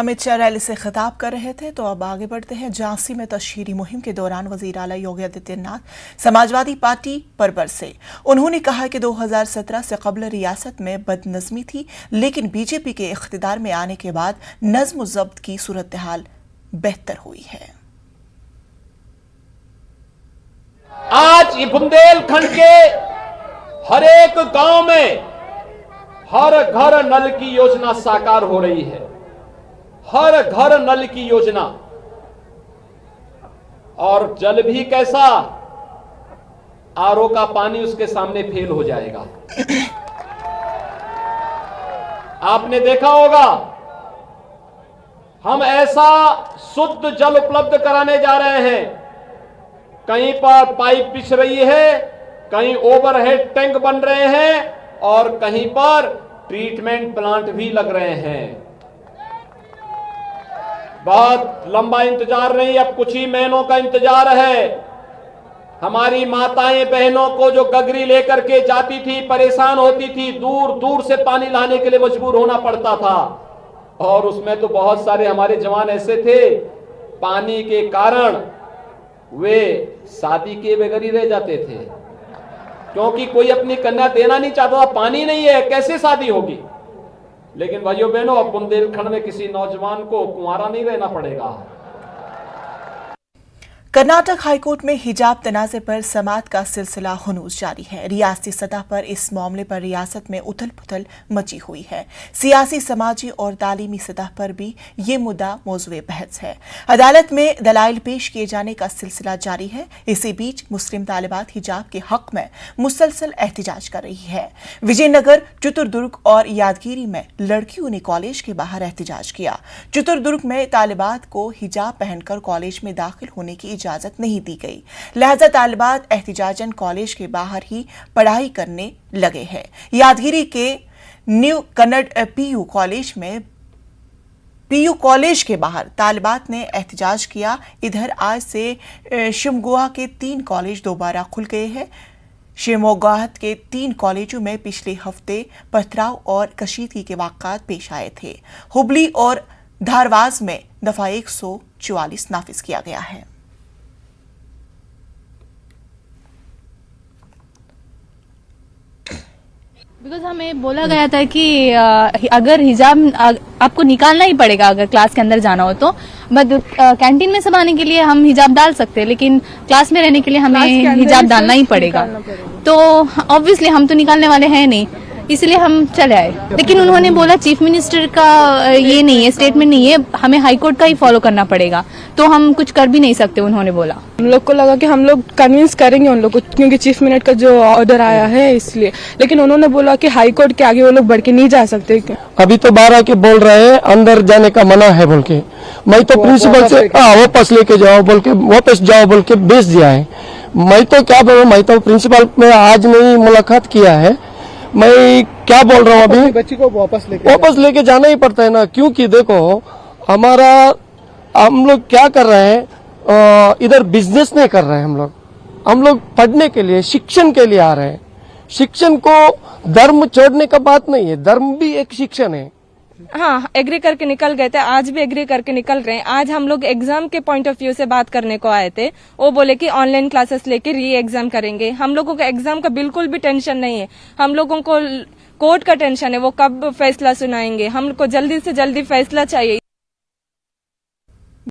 Amit Shah rally से खिताब कर रहे थे। तो अब आगे बढ़ते हैं। झांसी में तशहीरी मुहिम के दौरान वजीर आला योगी आदित्यनाथ समाजवादी पार्टी पर बरसे। उन्होंने कहा कि 2017 से कबल रियासत में बदनज़मी थी, लेकिन बीजेपी के इख्तिदार में आने के बाद नज़्म ज़ब्त की सूरत हाल बेहतर हुई है। आज ये बुंदेलखंड के हर एक गांव में हर घर नल की योजना साकार हो रही है। हर घर नल की योजना, और जल भी कैसा, आरओ का पानी उसके सामने फेल हो जाएगा। आपने देखा होगा, हम ऐसा शुद्ध जल उपलब्ध कराने जा रहे हैं। कहीं पर पाइप बिछ रही है, कहीं ओवरहेड टैंक बन रहे हैं, और कहीं पर ट्रीटमेंट प्लांट भी लग रहे हैं। बहुत लंबा इंतजार नहीं, अब कुछ ही महीनों का इंतजार है। हमारी माताएं बहनों को जो गगरी लेकर के जाती थी, परेशान होती थी, दूर दूर से पानी लाने के लिए मजबूर होना पड़ता था। और उसमें तो बहुत सारे हमारे जवान ऐसे थे, पानी के कारण वे शादी के बगैर ही रह जाते थे, क्योंकि कोई अपनी कन्या देना नहीं चाहता था। पानी नहीं है, कैसे शादी होगी। लेकिन भाइयों बहनों, अब बुंदेलखंड में किसी नौजवान को कुंवारा नहीं रहना पड़ेगा। कर्नाटक हाईकोर्ट में हिजाब तनाज़े पर समाअत का सिलसिला हुनूस जारी है। रियासती सतह पर इस मामले पर रियासत में उथल पुथल मची हुई है। सियासी, समाजी और तालीमी सतह पर भी ये मुद्दा मौज़ूए बहस है। अदालत में दलाइल पेश किए जाने का सिलसिला जारी है। इसी बीच मुस्लिम तालिबात हिजाब के हक में मुसलसल एहतिजाज कर रही है। विजयनगर, चित्रदुर्ग और यादगिरी में लड़कियों ने कॉलेज के बाहर एहतिजाज किया। चित्रदुर्ग में तालिबात को हिजाब पहनकर कॉलेज में दाखिल होने की इजाजत नहीं दी गई, लिहाजा तालिबात एहतिजाजन कॉलेज के बाहर ही पढ़ाई करने लगे हैं। यादगिरी के न्यू कन्नड़ पीयू कॉलेज के बाहर तालिबात ने एहतिजाज किया। इधर आज से शिवमोगा के 3 कॉलेज दोबारा खुल गए हैं। शिवमोगा के 3 कॉलेजों में पिछले हफ्ते पथराव और कशीदगी के वाक़ात पेश आए थे। हुबली और धारवाज में दफा 144 नाफिज किया गया है। बिकॉज हमें बोला गया था कि अगर हिजाब आपको निकालना ही पड़ेगा अगर क्लास के अंदर जाना हो तो, बट कैंटीन में सब आने के लिए हम हिजाब डाल सकते हैं, लेकिन क्लास में रहने के लिए हमें हिजाब डालना ही पड़ेगा। तो ऑब्वियसली हम तो निकालने वाले हैं नहीं, इसलिए हम चले आए। लेकिन उन्होंने बोला चीफ मिनिस्टर का ये नहीं है, स्टेटमेंट नहीं है, हमें हाईकोर्ट का ही फॉलो करना पड़ेगा, तो हम कुछ कर भी नहीं सकते। उन्होंने बोला, हम लोग को लगा कि हम लोग कन्विंस करेंगे उन लोग को, क्योंकि चीफ मिनिस्टर का जो ऑर्डर आया है इसलिए। लेकिन उन्होंने बोला कि हाईकोर्ट के आगे वो लोग बढ़ के नहीं जा सकते। अभी तो 12 के बोल रहे हैं अंदर जाने का मना है बोल के। मैं तो प्रिंसिपल से वापस लेके जाओ बोल के, वापस जाओ बोल के भेज दिया है। मैं तो क्या बोलूं, मैं तो प्रिंसिपल में आज नहीं मुलाकात किया है। मैं क्या बोल रहा हूँ, अभी बच्ची को वापस लेके जाना ही पड़ता है ना, क्योंकि देखो हम लोग क्या कर रहे हैं, इधर बिजनेस नहीं कर रहे हैं। हम लोग पढ़ने के लिए, शिक्षण के लिए आ रहे हैं। शिक्षण को धर्म छोड़ने का बात नहीं है, धर्म भी एक शिक्षण है। हाँ, एग्री करके निकल गए थे, आज भी एग्री करके निकल रहे हैं। आज हम लोग एग्जाम के पॉइंट ऑफ व्यू से बात करने को आए थे। वो बोले कि ऑनलाइन क्लासेस लेके री एग्जाम करेंगे। हम लोगों को एग्जाम का बिल्कुल भी टेंशन नहीं है। हम लोगों को कोर्ट का टेंशन है, वो कब फैसला सुनाएंगे। हमको जल्दी से जल्दी फैसला चाहिए।